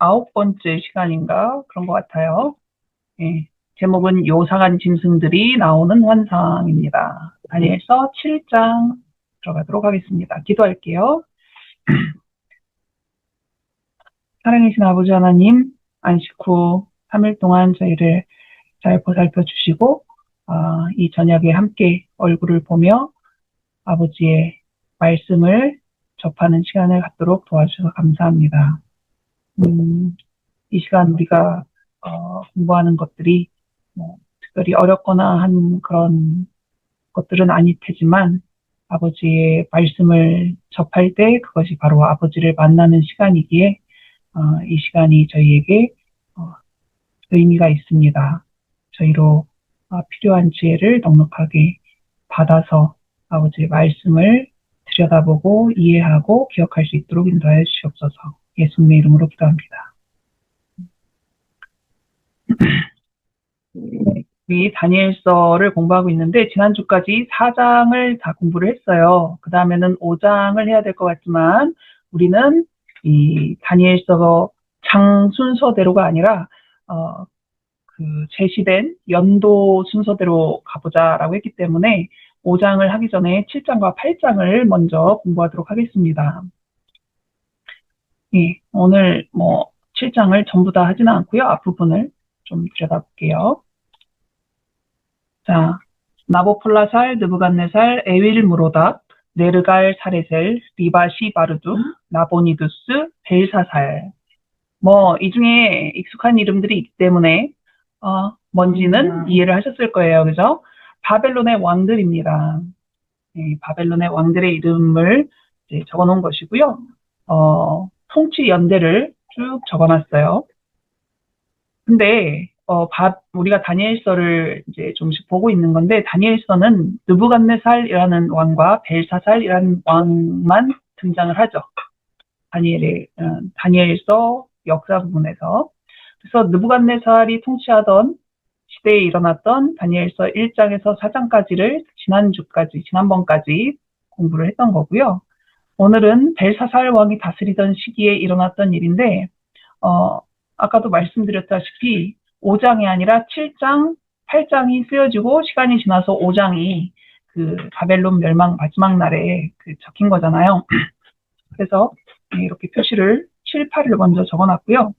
9번째 시간인가 그런 것 같아요. 예, 제목은 요상한 짐승들이 나오는 환상입니다. 다니엘서 7장 들어가도록 하겠습니다. 기도할게요. 사랑이신 아버지 하나님, 안식 후 3일 동안 저희를 잘 보살펴 주시고 이 저녁에 함께 얼굴을 보며 아버지의 말씀을 접하는 시간을 갖도록 도와주셔서 감사합니다. 이 시간 우리가 공부하는 것들이 특별히 어렵거나 한 그런 것들은 아닐 테지만 아버지의 말씀을 접할 때 그것이 바로 아버지를 만나는 시간이기에 이 시간이 저희에게 의미가 있습니다. 저희로 필요한 지혜를 넉넉하게 받아서 아버지의 말씀을 들여다보고 이해하고 기억할 수 있도록 인도하여 주시옵소서. 예수님의 이름으로 기도합니다. 우리 다니엘서를 공부하고 있는데 지난주까지 4장을 다 공부를 했어요. 그 다음에는 5장을 해야 될 것 같지만 우리는 이 다니엘서 장 순서대로가 아니라 그 제시된 연도 순서대로 가보자라고 했기 때문에 5장을 하기 전에 7장과 8장을 먼저 공부하도록 하겠습니다. 예, 오늘 7장을 전부 다 하지는 않고요. 앞부분을 좀 들여다볼게요. 자, 나보폴라살, 느부갓네살, 에윌무로닥, 네르갈 사레셀, 리바시바르두, 나보니두스, 벨사살. 이 중에 익숙한 이름들이 있기 때문에 뭔지는 이해를 하셨을 거예요. 그죠? 바벨론의 왕들입니다. 네, 바벨론의 왕들의 이름을 이제 적어놓은 것이고요. 통치 연대를 쭉 적어놨어요. 근데 우리가 다니엘서를 이제 좀씩 보고 있는 건데 다니엘서는 느부갓네살이라는 왕과 벨사살이라는 왕만 등장을 하죠. 다니엘서 역사 부분에서. 그래서 느부갓네살이 통치하던 시대에 일어났던 다니엘서 1장에서 4장까지를 지난번까지 공부를 했던 거고요. 오늘은 벨사살 왕이 다스리던 시기에 일어났던 일인데 아까도 말씀드렸다시피 5장이 아니라 7장, 8장이 쓰여지고 시간이 지나서 5장이 그 바벨론 멸망 마지막 날에 적힌 거잖아요. 그래서 이렇게 표시를 7, 8을 먼저 적어놨고요.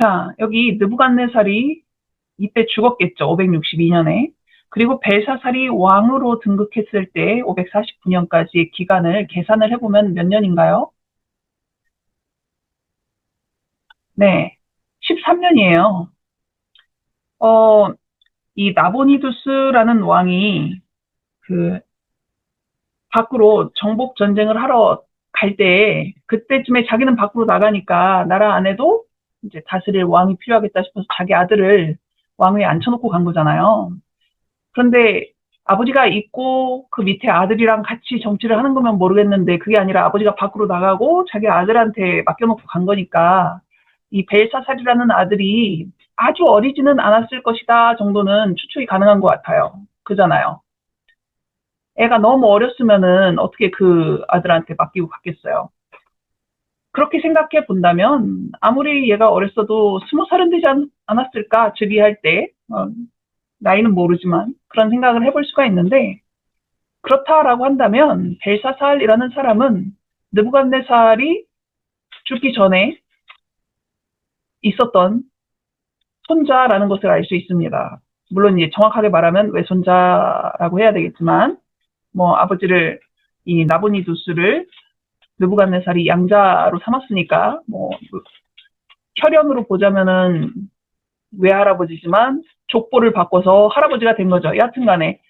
자, 여기 느부갓네살이 이때 죽었겠죠. 562년에. 그리고 벨사살이 왕으로 등극했을 때 549년까지의 기간을 계산을 해보면 몇 년인가요? 네, 13년이에요. 이 나보니두스라는 왕이 밖으로 정복 전쟁을 하러 갈 때, 그때쯤에 자기는 밖으로 나가니까 나라 안에도 이제 다스릴 왕이 필요하겠다 싶어서 자기 아들을 왕위에 앉혀놓고 간 거잖아요. 그런데 아버지가 있고 그 밑에 아들이랑 같이 정치를 하는 거면 모르겠는데 그게 아니라 아버지가 밖으로 나가고 자기 아들한테 맡겨놓고 간 거니까 이 벨사살이라는 아들이 아주 어리지는 않았을 것이다 정도는 추측이 가능한 것 같아요. 그잖아요. 애가 너무 어렸으면은 어떻게 그 아들한테 맡기고 갔겠어요. 그렇게 생각해 본다면 아무리 얘가 어렸어도 20살은 되지 않았을까 즉위할 때 나이는 모르지만 그런 생각을 해볼 수가 있는데 그렇다라고 한다면 벨사살이라는 사람은 느부갓네살이 죽기 전에 있었던 손자라는 것을 알 수 있습니다. 물론 이제 정확하게 말하면 외손자라고 해야 되겠지만 아버지를 이 나보니두스를 느부갓네살이 양자로 삼았으니까 혈연으로 보자면은 외할아버지지만 족보를 바꿔서 할아버지가 된 거죠. 여하튼간에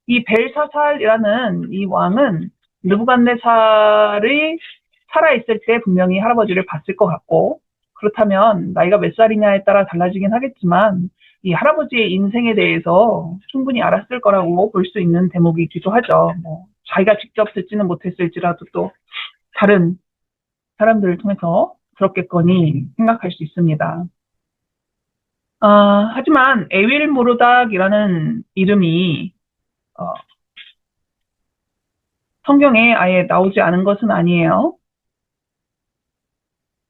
이 벨사살이라는 이 왕은 느부갓네살이 살아있을 때 분명히 할아버지를 봤을 것 같고 그렇다면 나이가 몇 살이냐에 따라 달라지긴 하겠지만 이 할아버지의 인생에 대해서 충분히 알았을 거라고 볼 수 있는 대목이기도 하죠. 자기가 직접 듣지는 못했을지라도 또 다른 사람들을 통해서 들었겠거니 생각할 수 있습니다. 하지만 에윌모르닥이라는 이름이 성경에 아예 나오지 않은 것은 아니에요.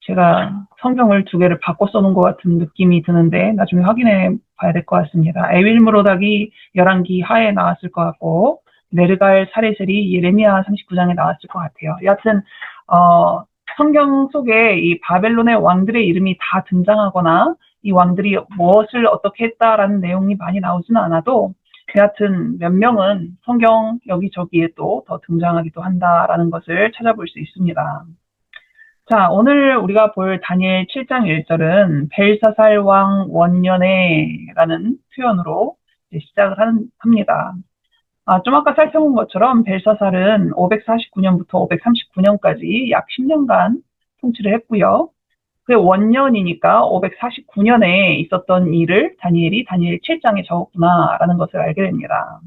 제가 성경을 두 개를 바꿔 써놓은 것 같은 느낌이 드는데 나중에 확인해 봐야 될 것 같습니다. 에윌무로닥이 열왕기 하에 나왔을 것 같고 네르갈 사레셀이 예레미야 39장에 나왔을 것 같아요. 여하튼 성경 속에 이 바벨론의 왕들의 이름이 다 등장하거나 이 왕들이 무엇을 어떻게 했다라는 내용이 많이 나오지는 않아도 여하튼 몇 명은 성경 여기저기에 또 더 등장하기도 한다라는 것을 찾아볼 수 있습니다. 자, 오늘 우리가 볼 다니엘 7장 1절은 벨사살 왕 원년에라는 표현으로 시작을 합니다. 좀 아까 살펴본 것처럼 벨사살은 549년부터 539년까지 약 10년간 통치를 했고요. 그 원년이니까 549년에 있었던 일을 다니엘이 다니엘 7장에 적었구나라는 것을 알게 됩니다.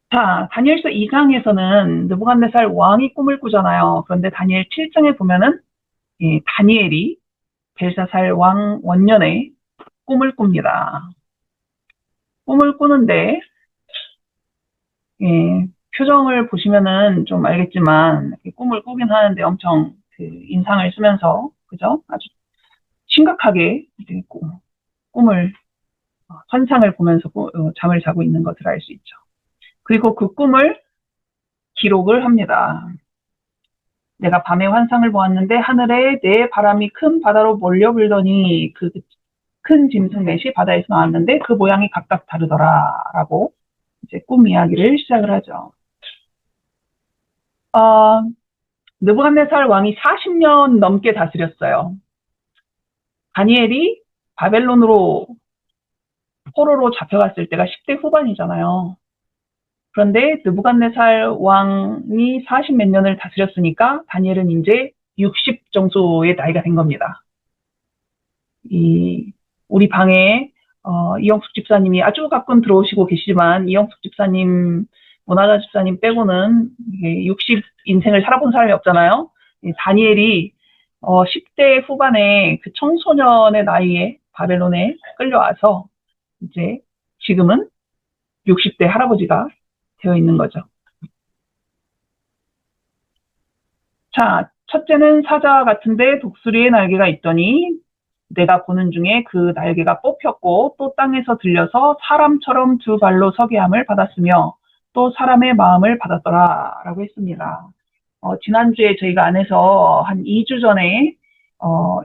자, 다니엘서 2장에서는 느부갓네살 왕이 꿈을 꾸잖아요. 그런데 다니엘 7장에 보면은 다니엘이 벨사살 왕 원년에 꿈을 꿉니다. 꿈을 꾸는데 표정을 보시면은 좀 알겠지만 꿈을 꾸긴 하는데 엄청 그 인상을 쓰면서 그죠? 아주 심각하게 꿈을 환상을 보면서 잠을 자고 있는 것을 알 수 있죠. 그리고 그 꿈을 기록을 합니다. 내가 밤에 환상을 보았는데 하늘에 네 바람이 큰 바다로 몰려 불더니 그 큰 짐승 넷이 바다에서 나왔는데 그 모양이 각각 다르더라라고 이제 꿈 이야기를 시작을 하죠. 느부갓네살 왕이 40년 넘게 다스렸어요. 다니엘이 바벨론으로 포로로 잡혀갔을 때가 10대 후반이잖아요. 그런데 느부갓네살 왕이 40 몇 년을 다스렸으니까 다니엘은 이제 60 정도의 나이가 된 겁니다. 우리 방에 이영숙 집사님이 아주 가끔 들어오시고 계시지만 이영숙 집사님, 모나자 집사님 빼고는 60 인생을 살아본 사람이 없잖아요. 다니엘이 10대 후반에 그 청소년의 나이에 바벨론에 끌려와서 이제 지금은 60대 할아버지가 되어 있는 거죠. 자, 첫째는 사자 같은데 독수리의 날개가 있더니 내가 보는 중에 그 날개가 뽑혔고 또 땅에서 들려서 사람처럼 두 발로 서게 함을 받았으며 또 사람의 마음을 받았더라 라고 했습니다. 지난주에 저희가 안에서 한 2주 전에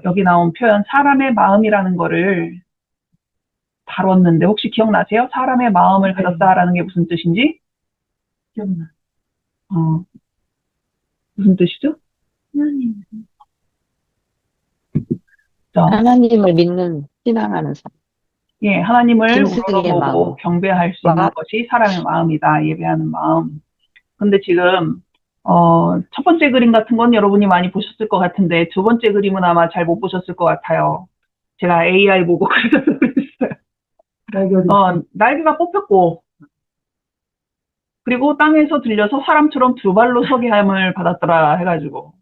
여기 나온 표현 사람의 마음이라는 거를 다뤘는데 혹시 기억나세요? 사람의 마음을 가졌다라는 게 무슨 뜻인지? 기억나. 무슨 뜻이죠? 하나님을 믿는, 신앙하는 사람. 예, 하나님을 짐승의 우러러보고 마음. 경배할 수 있는 것이 사람의 마음이다. 예배하는 마음. 근데 지금 첫 번째 그림 같은 건 여러분이 많이 보셨을 것 같은데 두 번째 그림은 아마 잘 못 보셨을 것 같아요. 제가 AI 보고 그래서 그랬어요. 날개가 뽑혔고 그리고 땅에서 들려서 사람처럼 두 발로 서게 함을 받았더라 해가지고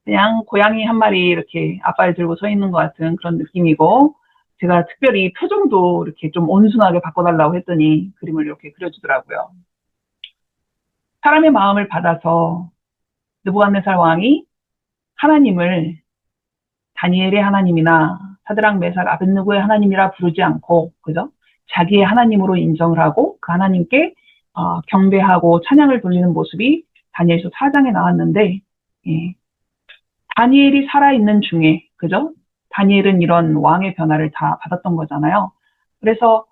그냥 고양이 한 마리 이렇게 앞발 들고 서 있는 것 같은 그런 느낌이고 제가 특별히 표정도 이렇게 좀 온순하게 바꿔달라고 했더니 그림을 이렇게 그려주더라고요. 사람의 마음을 받아서 느부갓네살 왕이 하나님을 다니엘의 하나님이나 사드락 메삭 아벳느고의 하나님이라 부르지 않고 그죠? 자기의 하나님으로 인정을 하고 그 하나님께 경배하고 찬양을 돌리는 모습이 다니엘서 4장에 나왔는데 다니엘이 살아있는 중에 그죠? 다니엘은 이런 왕의 변화를 다 받았던 거잖아요. 그래서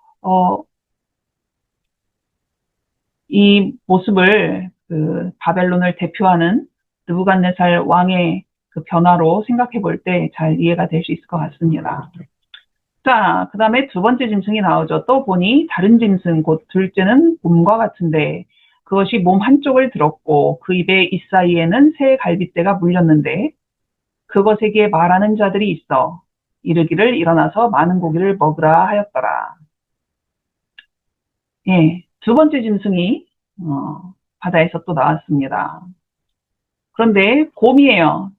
이 모습을 그 바벨론을 대표하는 느부갓네살 왕의 그 변화로 생각해 볼 때 잘 이해가 될 수 있을 것 같습니다. 자, 그 다음에 두 번째 짐승이 나오죠. 또 보니 다른 짐승, 곧 둘째는 곰과 같은데 그것이 몸 한쪽을 들었고 그 입에 잇사이에는 새 갈빗대가 물렸는데 그것에게 말하는 자들이 있어 이르기를 일어나서 많은 고기를 먹으라 하였더라. 예, 두 번째 짐승이 바다에서 또 나왔습니다. 그런데 곰이에요.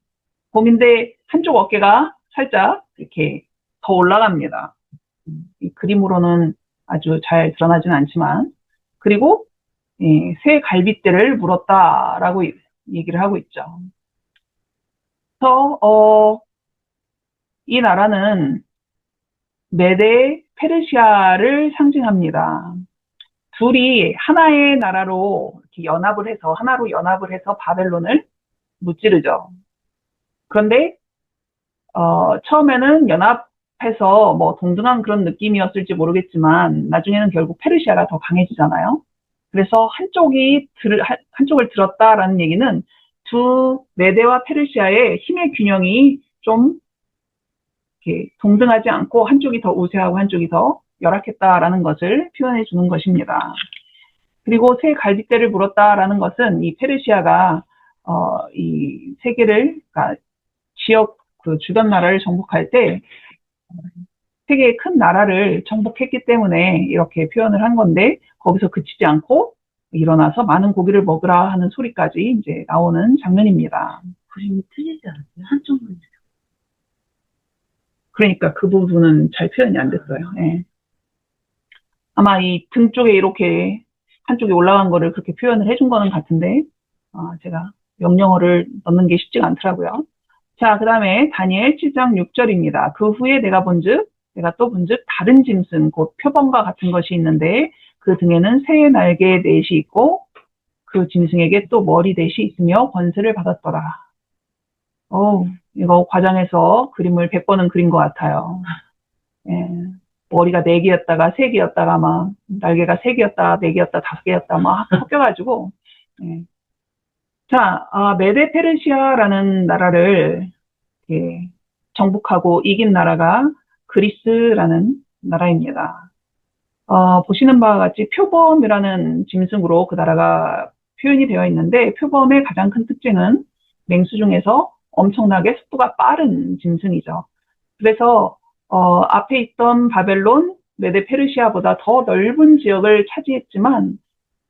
곰인데 한쪽 어깨가 살짝 이렇게 더 올라갑니다. 이 그림으로는 아주 잘 드러나지는 않지만 그리고 새 갈빗대를 물었다라고 얘기를 하고 있죠. 이 나라는 메데 페르시아를 상징합니다. 둘이 하나의 나라로 이렇게 하나로 연합을 해서 바벨론을 무찌르죠. 그런데, 처음에는 연합해서 뭐 동등한 그런 느낌이었을지 모르겠지만, 나중에는 결국 페르시아가 더 강해지잖아요. 그래서 한쪽을 들었다라는 얘기는 두 메데와 페르시아의 힘의 균형이 좀 이렇게 동등하지 않고 한쪽이 더 우세하고 한쪽이 더 열악했다라는 것을 표현해 주는 것입니다. 그리고 새 갈빗대를 물었다라는 것은 이 페르시아가 이 세계를 그러니까 지역 그 주변 나라를 정복할 때 세계의 큰 나라를 정복했기 때문에 이렇게 표현을 한 건데 거기서 그치지 않고 일어나서 많은 고기를 먹으라 하는 소리까지 이제 나오는 장면입니다. 그림이 틀리지 않아요? 한쪽만. 그러니까 그 부분은 잘 표현이 안 됐어요. 예. 아마 이 등 쪽에 이렇게 한쪽에 올라간 거를 그렇게 표현을 해준 거는 같은데 제가 명령어를 넣는 게 쉽지가 않더라고요. 자, 그 다음에 다니엘 7장 6절입니다. 그 후에 내가 또 본즉 다른 짐승 곧 표범과 같은 것이 있는데 그 등에는 새의 날개 넷이 있고 그 짐승에게 또 머리 넷이 있으며 권세를 받았더라. 이거 과장해서 그림을 100번은 그린 것 같아요. 예. 머리가 4개였다가 3개였다가 막 날개가 3개였다, 4개였다, 5개였다 막 섞여가지고 예. 자, 메데 페르시아라는 나라를 예, 정복하고 이긴 나라가 그리스라는 나라입니다. 보시는 바와 같이 표범이라는 짐승으로 그 나라가 표현이 되어 있는데 표범의 가장 큰 특징은 맹수 중에서 엄청나게 속도가 빠른 짐승이죠. 그래서 앞에 있던 바벨론, 메데 페르시아보다 더 넓은 지역을 차지했지만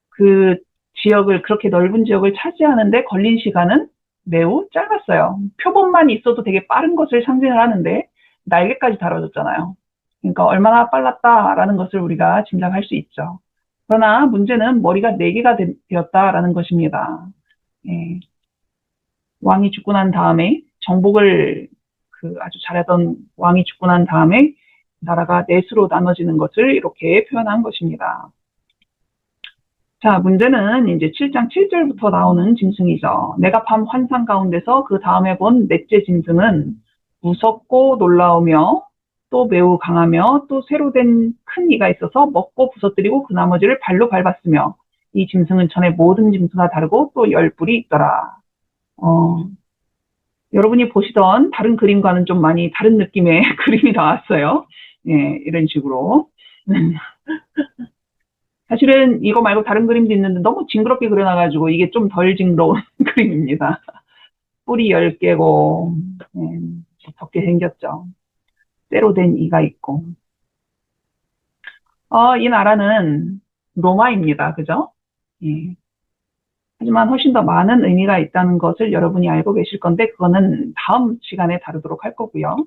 그렇게 넓은 지역을 차지하는데 걸린 시간은 매우 짧았어요. 표본만 있어도 되게 빠른 것을 상징을 하는데 날개까지 달아줬잖아요. 그러니까 얼마나 빨랐다라는 것을 우리가 짐작할 수 있죠. 그러나 문제는 머리가 4개가 되었다라는 것입니다. 예. 왕이 죽고 난 다음에 정복을 아주 잘하던 왕이 죽고 난 다음에 나라가 넷으로 나눠지는 것을 이렇게 표현한 것입니다. 자, 문제는 이제 7장 7절부터 나오는 짐승이죠. 내가 밤 환상 가운데서 그 다음에 본 넷째 짐승은 무섭고 놀라우며 또 매우 강하며 또 새로 된 큰 이가 있어서 먹고 부서뜨리고 그 나머지를 발로 밟았으며 이 짐승은 전에 모든 짐승과 다르고 또 10뿔이 있더라. 여러분이 보시던 다른 그림과는 좀 많이 다른 느낌의 그림이 나왔어요. 예, 이런 식으로. 사실은 이거 말고 다른 그림도 있는데 너무 징그럽게 그려놔가지고 이게 좀 덜 징그러운 그림입니다. 뿔이 10개고, 덥게 생겼죠. 쇠로 된 이가 있고. 이 나라는 로마입니다. 그죠? 예. 하지만 훨씬 더 많은 의미가 있다는 것을 여러분이 알고 계실 건데, 그거는 다음 시간에 다루도록 할 거고요.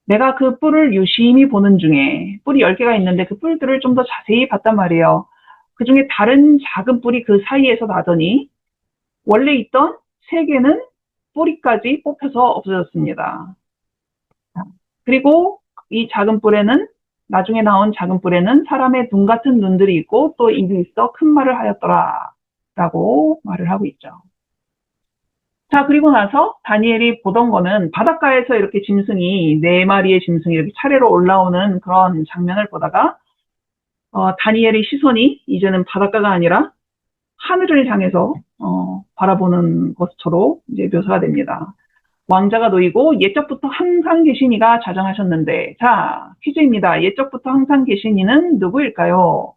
내가 그 뿔을 유심히 보는 중에 뿔이 10개가 있는데 그 뿔들을 좀 더 자세히 봤단 말이에요. 그 중에 다른 작은 뿔이 그 사이에서 나더니 원래 있던 3개는 뿌리까지 뽑혀서 없어졌습니다. 그리고 이 작은 뿔에는 나중에 나온 작은 뿔에는 사람의 눈 같은 눈들이 있고 또 입이 있어 큰 말을 하였더라 라고 말을 하고 있죠. 자, 그리고 나서 다니엘이 보던 거는 바닷가에서 이렇게 짐승이 4마리의 짐승이 이렇게 차례로 올라오는 그런 장면을 보다가 다니엘의 시선이 이제는 바닷가가 아니라 하늘을 향해서 바라보는 것으로 이제 묘사가 됩니다. 왕자가 놓이고 옛적부터 항상 계신 이가 자정하셨는데, 자, 퀴즈입니다. 옛적부터 항상 계신 이는 누구일까요?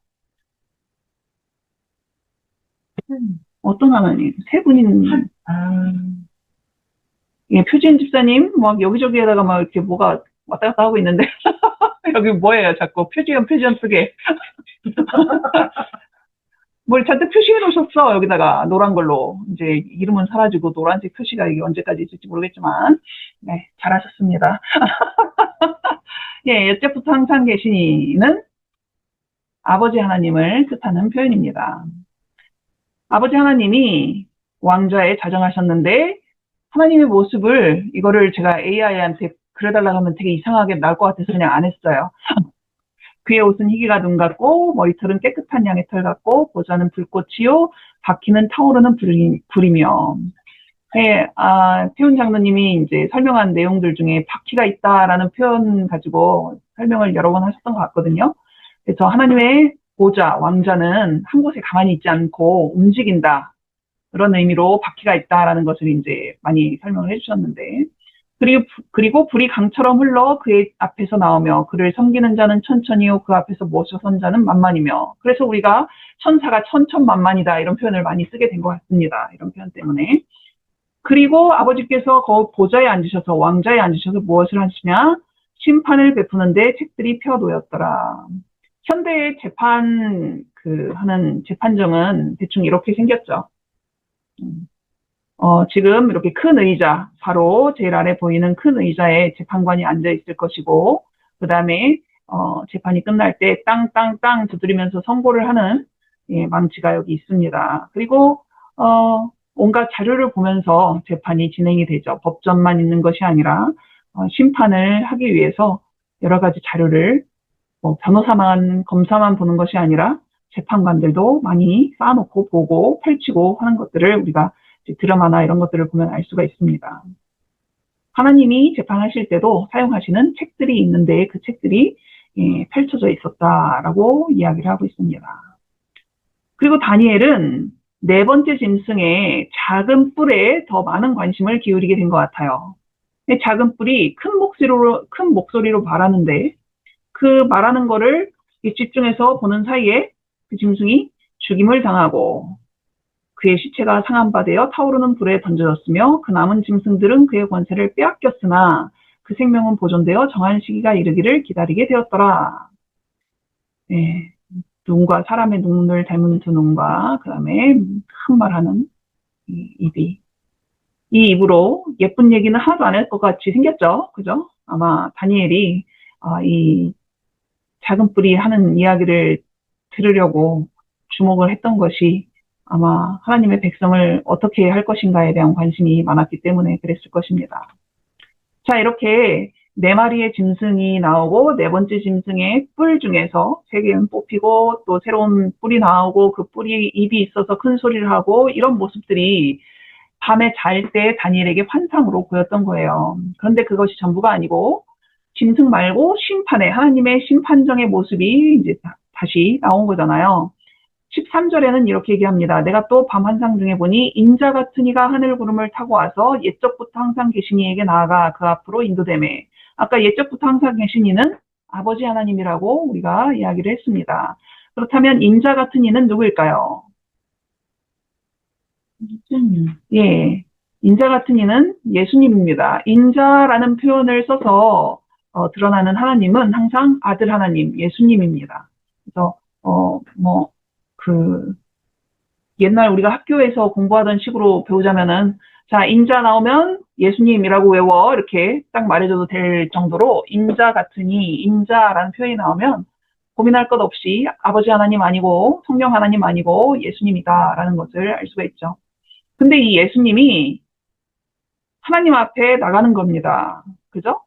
어떤 하나님? 3분인. 예, 표진 집사님, 막 여기저기에다가 막 이렇게 뭐가 왔다 갔다 하고 있는데, 여기 뭐예요? 자꾸 표지연 쓰게. 뭘 잔뜩 표시해 놓으셨어, 여기다가. 노란 걸로. 이제 이름은 사라지고 노란색 표시가 이게 언제까지 있을지 모르겠지만, 네, 잘하셨습니다. 예, 옛적부터 항상 계신 이는 아버지 하나님을 뜻하는 표현입니다. 아버지 하나님이 왕좌에 자정하셨는데 하나님의 모습을, 이거를 제가 AI한테 그려달라고 하면 되게 이상하게 나올 것 같아서 그냥 안 했어요. 그의 옷은 희귀가 눈 같고, 머리털은 깨끗한 양의 털 같고, 보좌는 불꽃이요, 바퀴는 타오르는 불이며. 네, 태훈 장로님이 이제 설명한 내용들 중에 바퀴가 있다라는 표현 가지고 설명을 여러 번 하셨던 것 같거든요. 그래서 하나님의 보좌, 왕자는 한 곳에 가만히 있지 않고 움직인다. 그런 의미로 바퀴가 있다라는 것을 이제 많이 설명을 해주셨는데, 그리고 불이 강처럼 흘러 그의 앞에서 나오며 그를 섬기는 자는 천천히요 그 앞에서 모셔선 자는 만만이며. 그래서 우리가 천사가 천천만만이다 이런 표현을 많이 쓰게 된 것 같습니다. 이런 표현 때문에. 그리고 아버지께서 그 보좌에 앉으셔서 왕자에 앉으셔서 무엇을 하시냐? 심판을 베푸는데 책들이 펴놓였더라. 현대의 하는 재판정은 대충 이렇게 생겼죠. 지금 이렇게 큰 의자, 바로 제일 아래 보이는 큰 의자에 재판관이 앉아 있을 것이고, 그 다음에, 재판이 끝날 때 땅땅땅 두드리면서 선고를 하는, 예, 망치가 여기 있습니다. 그리고, 온갖 자료를 보면서 재판이 진행이 되죠. 법전만 있는 것이 아니라, 심판을 하기 위해서 여러 가지 자료를, 변호사만, 검사만 보는 것이 아니라, 재판관들도 많이 쌓아놓고 보고 펼치고 하는 것들을 우리가 드라마나 이런 것들을 보면 알 수가 있습니다. 하나님이 재판하실 때도 사용하시는 책들이 있는데 그 책들이 펼쳐져 있었다라고 이야기를 하고 있습니다. 그리고 다니엘은 네 번째 짐승의 작은 뿔에 더 많은 관심을 기울이게 된 것 같아요. 작은 뿔이 큰 목소리로 말하는데 그 말하는 거를 집중해서 보는 사이에 그 짐승이 죽임을 당하고 그의 시체가 상한 바 되어 타오르는 불에 던져졌으며 그 남은 짐승들은 그의 권세를 빼앗겼으나 그 생명은 보존되어 정한 시기가 이르기를 기다리게 되었더라. 네, 눈과 사람의 눈을 닮은 두 눈과 그 다음에 큰 말하는 이 입이 이 입으로 예쁜 얘기는 하나도 안 할 것 같이 생겼죠. 그죠? 아마 다니엘이 이 작은 뿔이 하는 이야기를 들으려고 주목을 했던 것이 아마 하나님의 백성을 어떻게 할 것인가에 대한 관심이 많았기 때문에 그랬을 것입니다. 자, 이렇게 네 마리의 짐승이 나오고 네 번째 짐승의 뿔 중에서 세 개는 뽑히고 또 새로운 뿔이 나오고 그 뿔이 입이 있어서 큰 소리를 하고 이런 모습들이 밤에 잘 때 다니엘에게 환상으로 보였던 거예요. 그런데 그것이 전부가 아니고 짐승 말고 심판의 하나님의 심판정의 모습이 이제 다시 나온 거잖아요. 13절에는 이렇게 얘기합니다. 내가 또 밤 환상 중에 보니 인자 같은 이가 하늘 구름을 타고 와서 옛적부터 항상 계신 이에게 나아가 그 앞으로 인도되매. 아까 옛적부터 항상 계신 이는 아버지 하나님이라고 우리가 이야기를 했습니다. 그렇다면 인자 같은 이는 누구일까요? 예수님. 예. 인자 같은 이는 예수님입니다. 인자라는 표현을 써서 드러나는 하나님은 항상 아들 하나님, 예수님입니다. 그래서 그 옛날 우리가 학교에서 공부하던 식으로 배우자면은 자, 인자 나오면 예수님이라고 외워 이렇게 딱 말해줘도 될 정도로 인자 같으니 인자라는 표현이 나오면 고민할 것 없이 아버지 하나님 아니고 성령 하나님 아니고 예수님이다라는 것을 알 수가 있죠. 근데 이 예수님이 하나님 앞에 나가는 겁니다. 그죠?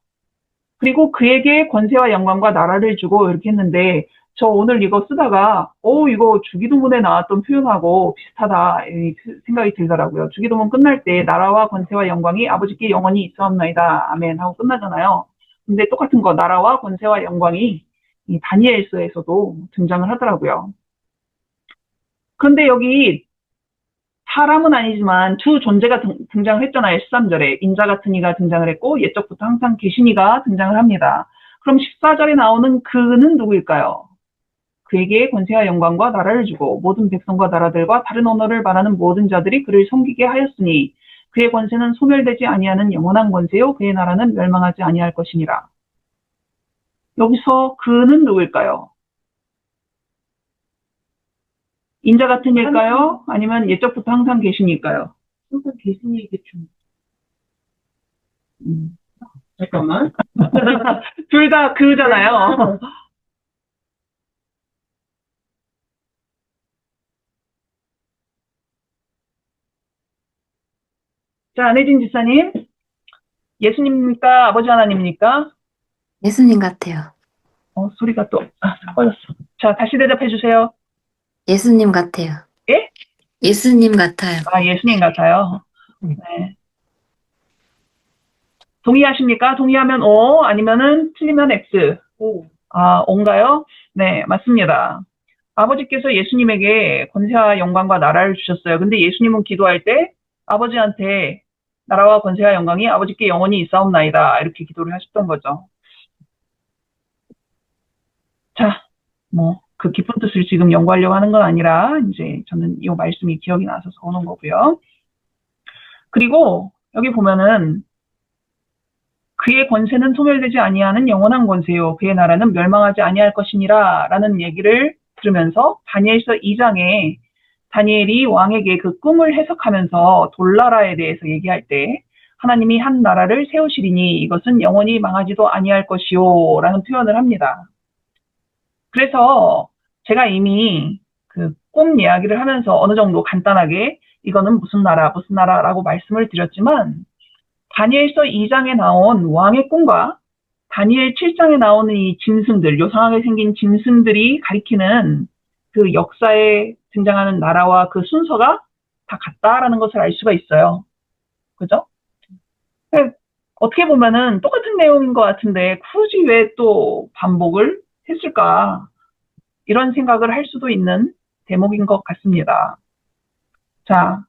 그리고 그에게 권세와 영광과 나라를 주고 이렇게 했는데 저 오늘 이거 쓰다가 이거 주기도문에 나왔던 표현하고 비슷하다 생각이 들더라고요. 주기도문 끝날 때 나라와 권세와 영광이 아버지께 영원히 있사옵나이다. 아멘 하고 끝나잖아요. 근데 똑같은 거 나라와 권세와 영광이 이 다니엘서에서도 등장을 하더라고요. 그런데 여기 사람은 아니지만 두 존재가 등장을 했잖아요. 13절에 인자 같은 이가 등장을 했고 옛적부터 항상 계신 이가 등장을 합니다. 그럼 14절에 나오는 그는 누구일까요? 그에게 권세와 영광과 나라를 주고 모든 백성과 나라들과 다른 언어를 말하는 모든 자들이 그를 섬기게 하였으니 그의 권세는 소멸되지 아니하는 영원한 권세요 그의 나라는 멸망하지 아니할 것이니라. 여기서 그는 누구일까요? 인자 같은 일까요? 아니면 옛적부터 항상 계시니까요? 항상 계신 이에게 좀. 음. 잠깐만. 둘 다 그잖아요. 자, 안혜진 집사님, 예수님입니까? 아버지 하나님입니까? 예수님 같아요. 소리가 또 꺼졌어. 자, 다시 대답해 주세요. 예수님 같아요. 예? 예수님 같아요. 예수님 같아요. 네. 동의하십니까? 동의하면 O, 아니면은 틀리면 X. 오. O인가요? 네, 맞습니다. 아버지께서 예수님에게 권세와 영광과 나라를 주셨어요. 근데 예수님은 기도할 때 아버지한테 나라와 권세와 영광이 아버지께 영원히 있사옵나이다. 이렇게 기도를 하셨던 거죠. 자, 그 깊은 뜻을 지금 연구하려고 하는 건 아니라, 이제 저는 이 말씀이 기억이 나서 오는 거고요. 그리고 여기 보면은 그의 권세는 소멸되지 아니하는 영원한 권세요. 그의 나라는 멸망하지 아니할 것이니라 라는 얘기를 들으면서 다니엘서 2장에 다니엘이 왕에게 그 꿈을 해석하면서 돌나라에 대해서 얘기할 때 하나님이 한 나라를 세우시리니 이것은 영원히 망하지도 아니할 것이요 라는 표현을 합니다. 그래서 제가 이미 그 꿈 이야기를 하면서 어느 정도 간단하게 이거는 무슨 나라라고 말씀을 드렸지만 다니엘서 2장에 나온 왕의 꿈과 다니엘 7장에 나오는 이 짐승들, 요상하게 생긴 짐승들이 가리키는 그 역사에 등장하는 나라와 그 순서가 다 같다라는 것을 알 수가 있어요. 그죠? 어떻게 보면은 똑같은 내용인 것 같은데 굳이 왜 또 반복을 했을까? 이런 생각을 할 수도 있는 대목인 것 같습니다. 자,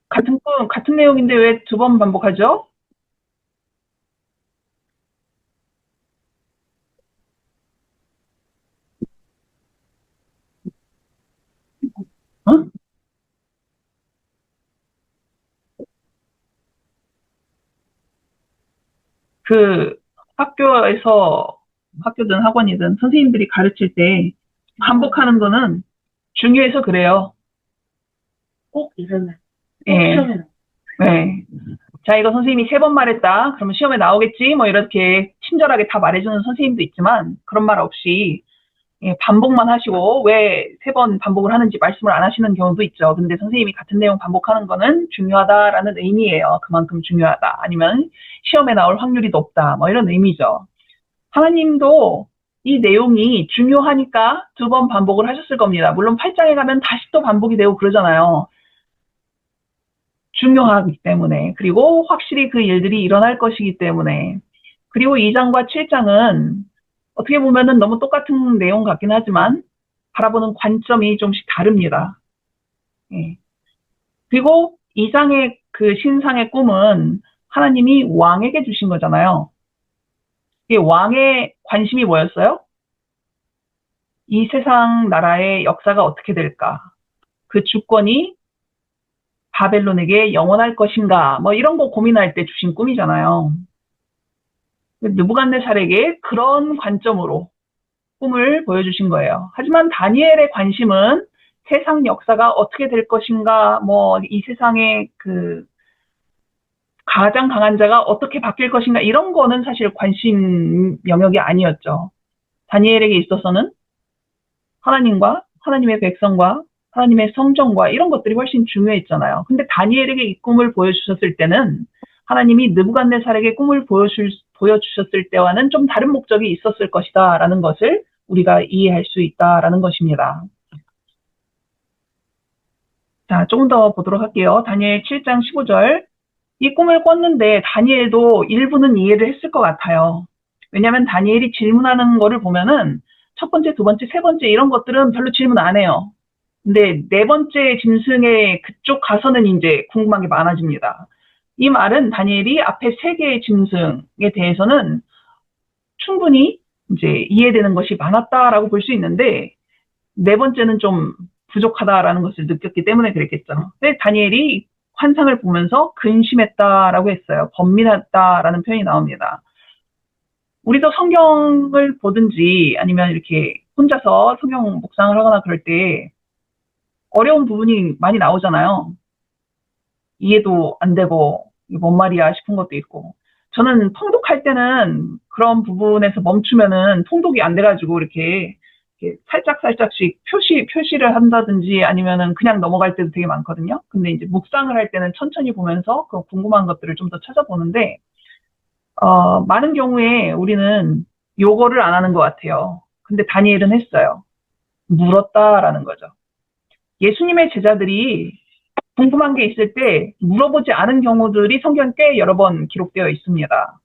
같은 내용인데 왜 두 번 반복하죠? 어? 그 학교든 학원이든 선생님들이 가르칠 때 반복하는 거는 중요해서 그래요. 꼭 일어나. 예. 시험에 나. 네. 자, 이거 선생님이 3번 말했다. 그러면 시험에 나오겠지? 뭐 이렇게 친절하게 다 말해주는 선생님도 있지만 그런 말 없이 반복만 하시고 왜 3번 반복을 하는지 말씀을 안 하시는 경우도 있죠. 근데 선생님이 같은 내용 반복하는 거는 중요하다라는 의미예요. 그만큼 중요하다. 아니면 시험에 나올 확률이 높다. 뭐 이런 의미죠. 하나님도 이 내용이 중요하니까 2번 반복을 하셨을 겁니다. 물론 8장에 가면 다시 또 반복이 되고 그러잖아요. 중요하기 때문에. 그리고 확실히 그 일들이 일어날 것이기 때문에. 그리고 2장과 7장은 어떻게 보면은 너무 똑같은 내용 같긴 하지만 바라보는 관점이 좀씩 다릅니다. 예. 그리고 2장의 그 신상의 꿈은 하나님이 왕에게 주신 거잖아요. 이 왕의 관심이 뭐였어요? 이 세상 나라의 역사가 어떻게 될까? 그 주권이 바벨론에게 영원할 것인가? 뭐 이런 거 고민할 때 주신 꿈이잖아요. 느부갓네살에게 그런 관점으로 꿈을 보여주신 거예요. 하지만 다니엘의 관심은 세상 역사가 어떻게 될 것인가, 뭐 이 세상의 그 가장 강한 자가 어떻게 바뀔 것인가 이런 거는 사실 관심 영역이 아니었죠. 다니엘에게 있어서는 하나님과 하나님의 백성과 하나님의 성전과 이런 것들이 훨씬 중요했잖아요. 근데 다니엘에게 이 꿈을 보여주셨을 때는 하나님이 느부갓네살에게 꿈을 보여주셨을 때와는 좀 다른 목적이 있었을 것이다 라는 것을 우리가 이해할 수 있다라는 것입니다. 자, 조금 더 보도록 할게요. 다니엘 7장 15절. 이 꿈을 꿨는데 다니엘도 일부는 이해를 했을 것 같아요. 왜냐하면 다니엘이 질문하는 거를 보면은 첫 번째, 두 번째, 세 번째 이런 것들은 별로 질문 안 해요. 근데 네 번째 짐승의 그쪽 가서는 이제 궁금한 게 많아집니다. 이 말은 다니엘이 앞에 세 개의 짐승에 대해서는 충분히 이제 이해되는 것이 많았다라고 볼 수 있는데 네 번째는 좀 부족하다라는 것을 느꼈기 때문에 그랬겠죠. 근데 다니엘이 환상을 보면서 근심했다라고 했어요. 번민했다라는 표현이 나옵니다. 우리도 성경을 보든지 아니면 이렇게 혼자서 성경 묵상을 하거나 그럴 때 어려운 부분이 많이 나오잖아요. 이해도 안 되고 뭔 말이야 싶은 것도 있고. 저는 통독할 때는 그런 부분에서 멈추면은 통독이 안 돼가지고 이렇게 이렇게 살짝씩 표시를 한다든지 아니면은 그냥 넘어갈 때도 되게 많거든요. 근데 이제 묵상을 할 때는 천천히 보면서 그 궁금한 것들을 좀 더 찾아보는데, 많은 경우에 우리는 요거를 안 하는 것 같아요. 근데 다니엘은 했어요. 물었다라는 거죠. 예수님의 제자들이 궁금한 게 있을 때 물어보지 않은 경우들이 성경 꽤 여러 번 기록되어 있습니다.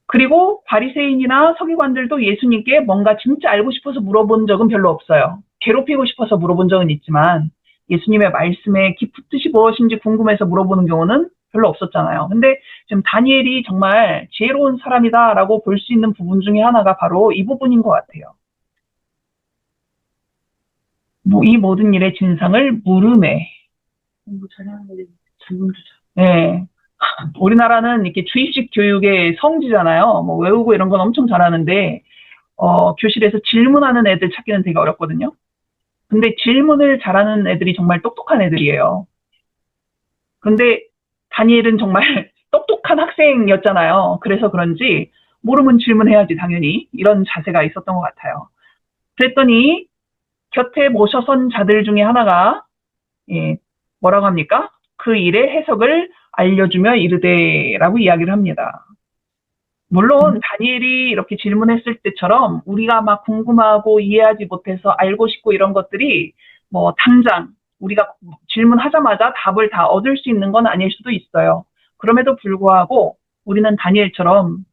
그리고 바리새인이나 서기관들도 예수님께 뭔가 진짜 알고 싶어서 물어본 적은 별로 없어요. 괴롭히고 싶어서 물어본 적은 있지만 예수님의 말씀의 깊은 뜻이 무엇인지 궁금해서 물어보는 경우는 별로 없었잖아요. 근데 지금 다니엘이 정말 지혜로운 사람이다라고 볼 수 있는 부분 중에 하나가 바로 이 부분인 것 같아요. 이 모든 일의 진상을 물음에. 공부 잘하는 애들 질문 주자. 네. 우리나라는 이렇게 주입식 교육의 성지잖아요. 뭐 외우고 이런 건 엄청 잘하는데, 교실에서 질문하는 애들 찾기는 되게 어렵거든요. 근데 질문을 잘하는 애들이 정말 똑똑한 애들이에요. 근데 다니엘은 정말 똑똑한 학생이었잖아요. 그래서 그런지 모르면 질문해야지 당연히 이런 자세가 있었던 것 같아요. 그랬더니 곁에 모셔선 자들 중에 하나가 뭐라고 합니까? 그 일의 해석을 알려주며 이르되라고 이야기를 합니다. 물론 다니엘이 이렇게 질문했을 때처럼 우리가 막 궁금하고 이해하지 못해서 알고 싶고 이런 것들이 뭐 당장 우리가 질문하자마자 답을 다 얻을 수 있는 건 아닐 수도 있어요. 그럼에도 불구하고 우리는 다니엘처럼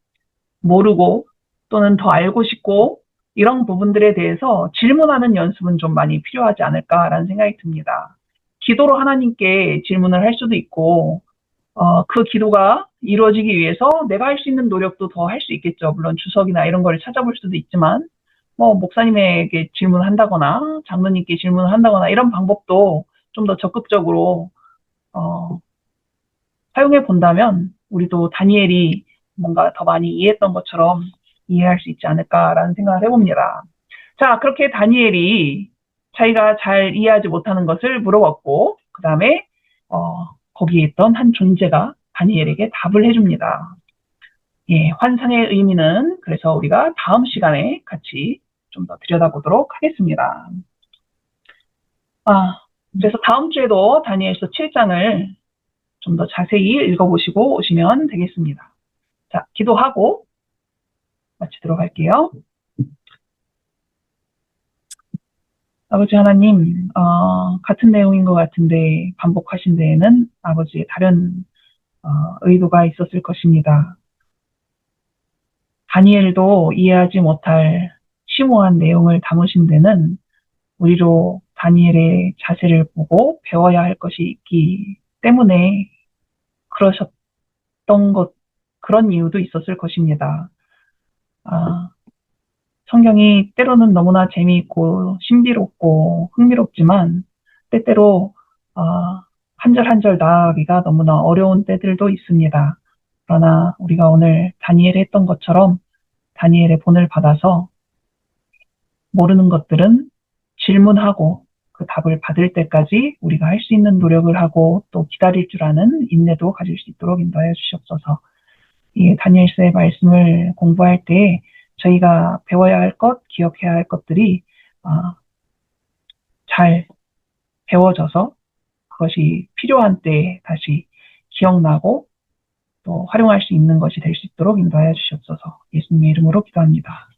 모르고 또는 더 알고 싶고 이런 부분들에 대해서 질문하는 연습은 좀 많이 필요하지 않을까라는 생각이 듭니다. 기도로 하나님께 질문을 할 수도 있고 그 기도가 이루어지기 위해서 내가 할 수 있는 노력도 더 할 수 있겠죠. 물론 주석이나 이런 걸 찾아볼 수도 있지만, 뭐, 목사님에게 질문을 한다거나, 장로님께 질문을 한다거나, 이런 방법도 좀 더 적극적으로, 사용해 본다면, 우리도 다니엘이 뭔가 더 많이 이해했던 것처럼 이해할 수 있지 않을까라는 생각을 해봅니다. 자, 그렇게 다니엘이 자기가 잘 이해하지 못하는 것을 물어봤고, 그 다음에, 거기에 있던 한 존재가 다니엘에게 답을 해줍니다. 예, 환상의 의미는 그래서 우리가 다음 시간에 같이 좀 더 들여다보도록 하겠습니다. 그래서 다음 주에도 다니엘서 7장을 좀 더 자세히 읽어보시고 오시면 되겠습니다. 자, 기도하고 마치도록 할게요. 아버지 하나님, 같은 내용인 것 같은데 반복하신 데에는 아버지의 다른 의도가 있었을 것입니다. 다니엘도 이해하지 못할 심오한 내용을 담으신 데는 우리로 다니엘의 자세를 보고 배워야 할 것이 있기 때문에 그러셨던 그런 이유도 있었을 것입니다. 성경이 때로는 너무나 재미있고 신비롭고 흥미롭지만 때때로 한 절 한 절 나아가기가 너무나 어려운 때들도 있습니다. 그러나 우리가 오늘 다니엘이 했던 것처럼 다니엘의 본을 받아서 모르는 것들은 질문하고 그 답을 받을 때까지 우리가 할 수 있는 노력을 하고 또 기다릴 줄 아는 인내도 가질 수 있도록 인도하여 주시옵소서. 이 다니엘서의 말씀을 공부할 때 저희가 배워야 할 것, 기억해야 할 것들이 잘 배워져서 그것이 필요한 때에 다시 기억나고 또 활용할 수 있는 것이 될 수 있도록 인도하여 주시옵소서. 예수님의 이름으로 기도합니다.